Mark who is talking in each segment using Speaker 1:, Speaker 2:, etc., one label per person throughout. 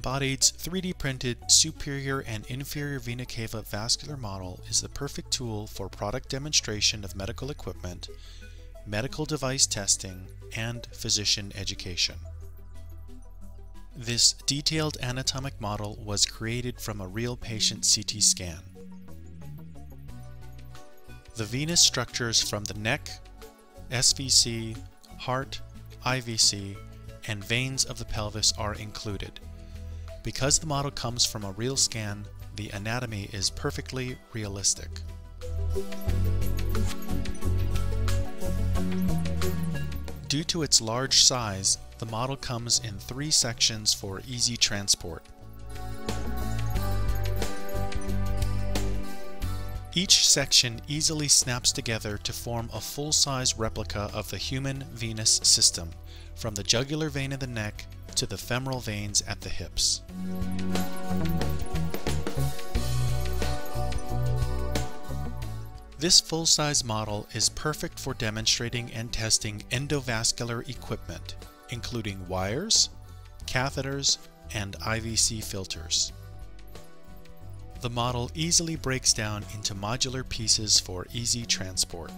Speaker 1: Embodied's 3D printed superior and inferior vena cava vascular model is the perfect tool for product demonstration of medical equipment, medical device testing, and physician education. This detailed anatomic model was created from a real patient CT scan. The venous structures from the neck, SVC, heart, IVC, and veins of the pelvis are included. Because the model comes from a real scan, the anatomy is perfectly realistic. Due to its large size, the model comes in 3 sections for easy transport. Each section easily snaps together to form a full-size replica of the human venous system, from the jugular vein in the neck to the femoral veins at the hips. This full-size model is perfect for demonstrating and testing endovascular equipment, including wires, catheters, and IVC filters. The model easily breaks down into modular pieces for easy transport.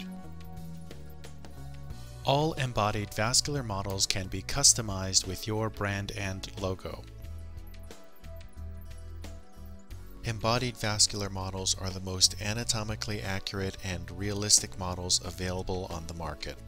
Speaker 1: All embodied vascular models can be customized with your brand and logo. Embodied vascular models are the most anatomically accurate and realistic models available on the market.